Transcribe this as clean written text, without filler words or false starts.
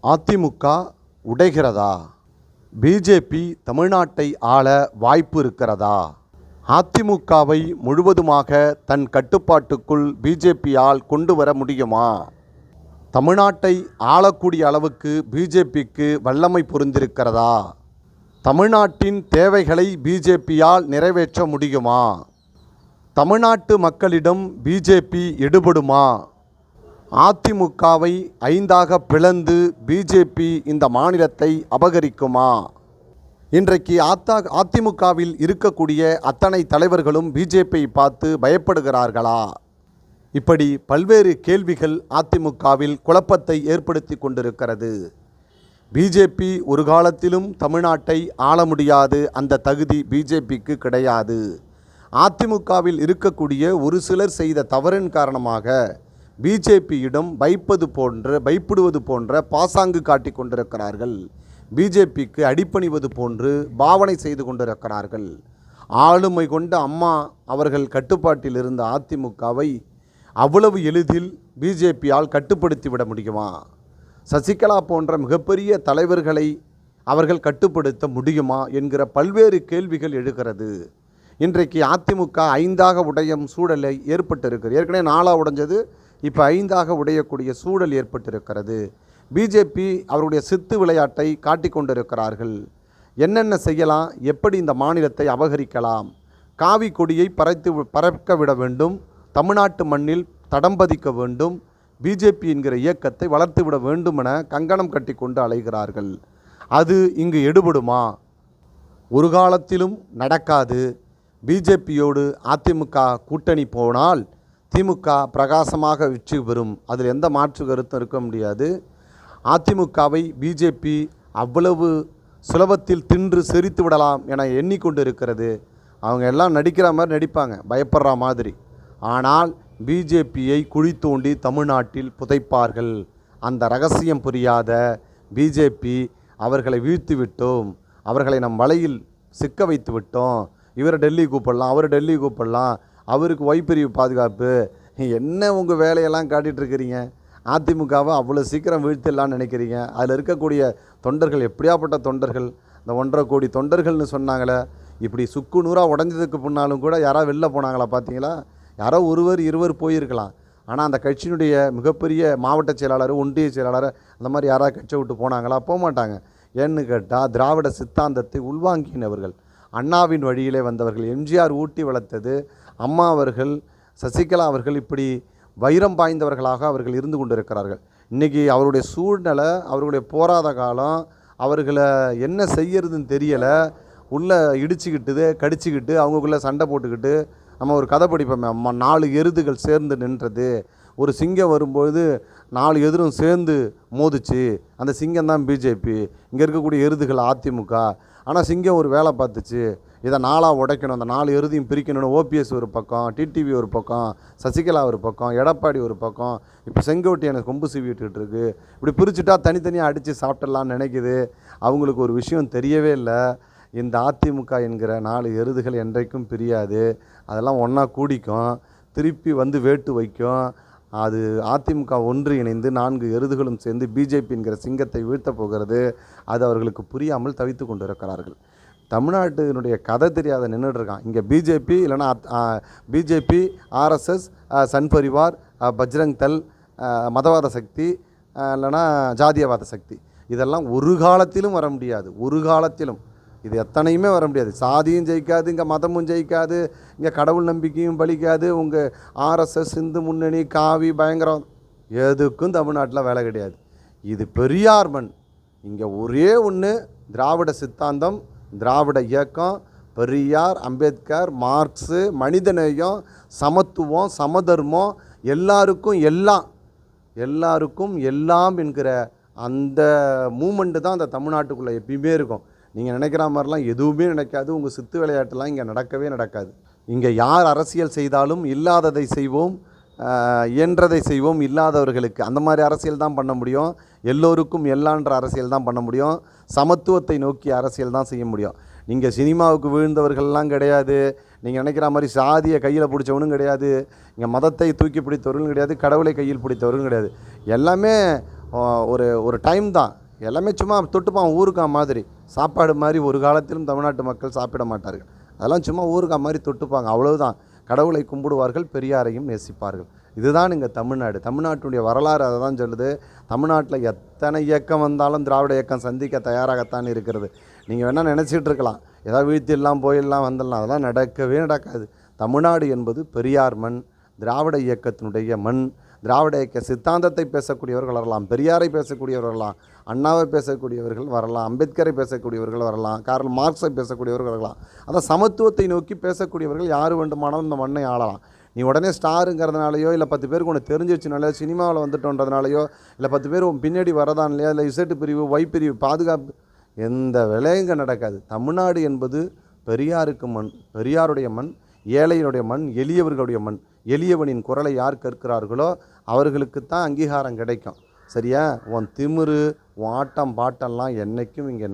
AIADMK உடைகிறதா? BJP தமிழ்நாட்டை ஆள வாய்ப்பு இருக்கிறதா? அதிமுகவை முழுவதுமாக தன் கட்டுப்பாட்டுக்குள் பிஜேபியால் கொண்டு வர முடியுமா? தமிழ்நாட்டை ஆளக்கூடிய அளவுக்கு பிஜேபிக்கு வல்லமை பொருந்திருக்கிறதா? தமிழ்நாட்டின் தேவைகளை பிஜேபியால் நிறைவேற்ற முடியுமா? தமிழ்நாட்டு மக்களிடம் பிஜேபி எடுபடுமா? அதிமுகவை 5ஆக பிளந்து பிஜேபி இந்த மாநிலத்தை அபகரிக்குமா? இன்றைக்கு அதிமுகவில் இருக்கக்கூடிய அத்தனை தலைவர்களும் பிஜேபியை பார்த்து பயப்படுகிறார்களா? இப்படி பல்வேறு கேள்விகள் அதிமுகவில் குழப்பத்தை ஏற்படுத்தி கொண்டிருக்கிறது. பிஜேபி ஒரு காலத்திலும் தமிழ்நாட்டை ஆள முடியாது, அந்த தகுதி பிஜேபிக்கு கிடையாது. அதிமுகவில் இருக்கக்கூடிய ஒரு சிலர் செய்த தவறின் காரணமாக பிஜேபியிடம் பயப்படுவது போன்ற பாசாங்கு காட்டி கொண்டிருக்கிறார்கள். பிஜேபிக்கு அடிபணிவது போன்று பாவனை செய்து கொண்டிருக்கிறார்கள். ஆளுமை கொண்ட அம்மா அவர்கள் கட்டுப்பாட்டில் இருந்த அதிமுகவை அவ்வளவு எளிதில் பிஜேபியால் கட்டுப்படுத்திவிட முடியுமா? சசிகலா போன்ற மிகப்பெரிய தலைவர்களை அவர்கள் கட்டுப்படுத்த முடியுமா என்கிற பல்வேறு கேள்விகள் எழுகிறது. இன்றைக்கு அதிமுக 5ஆக உடையும் சூழலை ஏற்பட்டிருக்கிறது. ஏற்கனவே 4ஆக உடைஞ்சது, இப்போ 5ஆக உடையக்கூடிய சூழல் ஏற்பட்டிருக்கிறது. பிஜேபி அவருடைய சித்து விளையாட்டை காட்டிக் கொண்டிருக்கிறார்கள். என்னென்ன செய்யலாம், எப்படி இந்த மாநிலத்தை அபகரிக்கலாம், காவி கொடியை பறக்க விட வேண்டும், தமிழ்நாட்டு மண்ணில் தடம் பதிக்க வேண்டும், பிஜேபி என்கிற இயக்கத்தை வளர்த்து விட வேண்டும் என கங்கணம் கட்டி கொண்டு அலைகிறார்கள். அது இங்கு எடுபடுமா? ஒரு காலத்திலும் நடக்காது. பிஜேபியோடு அதிமுக கூட்டணி போனால் திமுக பிரகாசமாக வெற்றி பெறும், அதில் எந்த மாற்று கருத்தும் இருக்க முடியாது. அதிமுகவை பிஜேபி அவ்வளவு சுலபத்தில் தின்று செரித்து விடலாம் என எண்ணிக்கொண்டு இருக்கிறது. அவங்க எல்லாம் நடிக்கிற மாதிரி நடிப்பாங்க, பயப்படுற மாதிரி. ஆனால் பிஜேபியை குழி தோண்டி தமிழ்நாட்டில் புதைப்பார்கள். அந்த ரகசியம் புரியாத பிஜேபி அவர்களை வீழ்த்தி விட்டோம், அவர்களை நம் வலையில் சிக்க வைத்து விட்டோம், இவரை டெல்லி கூப்பிடலாம், அவர் டெல்லி கூப்பிடலாம், அவருக்கு ஒய்பிரிவு பாதுகாப்பு, என்ன உங்கள் வேலையெல்லாம் காட்டிகிட்ருக்கிறீங்க? அதிமுகவை அவ்வளோ சீக்கிரம் வீழ்த்திடலான்னு நினைக்கிறீங்க? அதில் இருக்கக்கூடிய தொண்டர்கள் எப்படியாப்பட்ட தொண்டர்கள்? இந்த 1.5 கோடி தொண்டர்கள்னு சொன்னாங்களே, இப்படி சுக்கு நூறாக உடஞ்சதுக்கு முன்னாலும் கூட யாராவது வெளில போனாங்களா பார்த்தீங்களா? யாரோ ஒருவர் இருவர் போயிருக்கலாம். ஆனால் அந்த கட்சியினுடைய மிகப்பெரிய மாவட்ட செயலாளர், ஒன்றிய செயலாளர், அந்த மாதிரி யாராவது கட்சியை விட்டு போனாங்களா? போக மாட்டாங்க. ஏன்னு கேட்டால் திராவிட சித்தாந்தத்தை உள்வாங்கினவர்கள், அண்ணாவின் வழியிலே வந்தவர்கள், எம்ஜிஆர் ஊட்டி வளர்த்தது, அம்மா அவர்கள், சசிகலா அவர்கள் இப்படி வைரம் பாய்ந்தவர்களாக அவர்கள் இருந்து கொண்டிருக்கிறார்கள். இன்றைக்கி அவருடைய சூழ்நிலை, அவர்களுடைய போராத காலம், அவர்களை என்ன செய்யறதுன்னு தெரியலை. உள்ளே இடிச்சுக்கிட்டு கடிச்சிக்கிட்டு அவங்களுக்குள்ளே சண்டை போட்டுக்கிட்டு, நம்ம ஒரு கதை படிப்போமே, 4 எருதுகள் சேர்ந்து நின்றது, ஒரு சிங்கம் வரும்போது 4 எதிரும் சேர்ந்து மோதிச்சு, அந்த சிங்கம் தான் பிஜேபி, இங்கே இருக்கக்கூடிய எருதுகள் அதிமுக. ஆனால் சிங்கம் ஒரு வேலை பார்த்துச்சு, இதை 4ஆக உடைக்கணும், அந்த 4 எருதையும் பிரிக்கணும்னு ஓபிஎஸ் ஒரு பக்கம், டிடிவி ஒரு பக்கம், சசிகலா ஒரு பக்கம், எடப்பாடி ஒரு பக்கம், இப்போ செங்கோட்டையனை கொம்பு சீவிட்டுக்கிட்டு இருக்கு. இப்படி பிரிச்சுட்டா தனித்தனியாக அடித்து சாப்பிட்றலான்னு நினைக்குது. அவங்களுக்கு ஒரு விஷயம் தெரியவே இல்லை, இந்த அதிமுக என்கிற 4 எருதுகள் என்றைக்கும் பிரியாது, அதெல்லாம் ஒன்றா கூடிக்கும், திருப்பி வந்து வேட்டு வைக்கும். அது அதிமுக ஒன்று இணைந்து 4 எருதுகளும் சேர்ந்து பிஜேபி என்கிற சிங்கத்தை வீழ்த்தப் போகிறது. அது அவர்களுக்கு புரியாமல் தவித்து கொண்டு இருக்கிறார்கள். தமிழ்நாட்டினுடைய கதை தெரியாத நின்றுட்டுருக்கான். இங்கே பிஜேபி இல்லைனா பிஜேபி, ஆர்எஸ்எஸ், சன் பரிவார், பஜ்ரங் தள், மதவாத சக்தி, இல்லைனா ஜாதியவாத சக்தி, இதெல்லாம் ஒரு காலத்திலும் வர முடியாது. ஒரு காலத்திலும் இது எத்தனையுமே வர முடியாது. சாதியும் ஜெயிக்காது, இங்கே மதமும் ஜெயிக்காது, இங்கே கடவுள் நம்பிக்கையும் பலிக்காது. உங்கள் ஆர்எஸ்எஸ், இந்து முன்னணி, காவி, பயங்கரம், எதுக்கும் தமிழ்நாட்டில் வேலை கிடையாது. இது பெரியார் மண். இங்கே ஒரே ஒன்று, திராவிட சித்தாந்தம், திராவிட இயக்கம், பெரியார், அம்பேத்கர், மார்க்ஸு, மனிதநேயம், சமத்துவம், சமதர்மம், எல்லாருக்கும் எல்லாம் என்கிற அந்த மூமெண்ட்டு தான் அந்த தமிழ்நாட்டுக்குள்ளே எப்பயுமே இருக்கும். நீங்கள் நினைக்கிற மாதிரிலாம் எதுவுமே நடக்காது. உங்கள் சித்து விளையாட்டுலாம் இங்கே நடக்கவே நடக்காது. இங்கே யார் அரசியல் செய்தாலும் இல்லாததை செய்வோம், இயன்றதை செய்வோம், இல்லாதவர்களுக்கு அந்த மாதிரி அரசியல் தான் பண்ண முடியும். எல்லோருக்கும் எல்லான்ற அரசியல் தான் பண்ண முடியும். சமத்துவத்தை நோக்கி அரசியல் தான் செய்ய முடியும். நீங்கள் சினிமாவுக்கு விழுந்தவர்கள்லாம் கிடையாது. நீங்கள் நினைக்கிற மாதிரி சாதியை கையில் பிடிச்சவனும் கிடையாது. இங்கே மதத்தை தூக்கி பிடித்தவர்களும் கிடையாது. கடவுளை கையில் பிடித்தவர்களும் கிடையாது. எல்லாமே ஒரு ஒரு டைம் தான். எல்லாமே சும்மா தொட்டுப்பான் ஊறுகாய் மாதிரி. சாப்பாடு மாதிரி ஒரு காலத்திலும் தமிழ்நாட்டு மக்கள் சாப்பிட மாட்டார்கள். அதெல்லாம் சும்மா ஊறுகாய் மாதிரி தொட்டுப்பாங்க, அவ்வளவுதான். கடவுளை கும்பிடுவார்கள், பெரியாரையும் நேசிப்பார்கள். இதுதான் இங்கே தமிழ்நாடு. தமிழ்நாட்டுடைய வரலாறு அதை தான் சொல்லுது. தமிழ்நாட்டில் எத்தனை இயக்கம் வந்தாலும் திராவிட இயக்கம் சந்திக்க தயாராகத்தான் இருக்கிறது. நீங்கள் வேணால் நினச்சிட்டு இருக்கலாம், ஏதாவது வீழ்த்திடலாம் போயிடலாம் வந்துடலாம், அதெல்லாம் நடக்கவே நடக்காது. தமிழ்நாடு என்பது பெரியார் மண், திராவிட இயக்கத்தினுடைய மண். திராவிட இயக்க சித்தாந்தத்தை பேசக்கூடியவர்கள் வரலாம், பெரியாரை பேசக்கூடியவர்கள் வரலாம், அண்ணாவை பேசக்கூடியவர்கள் வரலாம், அம்பேத்கரை பேசக்கூடியவர்கள் வரலாம், கார்ல் மார்க்ஸை பேசக்கூடியவர்கள் வரலாம். அதான் சமத்துவத்தை நோக்கி பேசக்கூடியவர்கள் யார் வேண்டுமானாலும் இந்த மண்ணை ஆளலாம். நீ உடனே ஸ்டாருங்கிறதுனாலையோ, இல்லை 10 பேருக்கு ஒன்று தெரிஞ்சு வச்சுனாலையோ, சினிமாவில் வந்துட்டோன்றதுனாலையோ, இல்லை 10 பேர் பின்னாடி வரதான் இல்லையா, இல்லை இசட்டு பிரிவு ஒய் பிரிவு பாதுகாப்பு, எந்த வேலையும் இங்கே நடக்காது. தமிழ்நாடு என்பது பெரியாருக்கு மண், பெரியாருடைய மண், ஏழையினுடைய மண், எளியவர்களுடைய மண். எளியவனின் குரலை யார் கேட்கிறார்களோ அவர்களுக்குத்தான் அங்கீகாரம் கிடைக்கும். சரியா? உன் திமிரு, உன் ஆட்டம் பாட்டெல்லாம் என்றைக்கும் இங்கே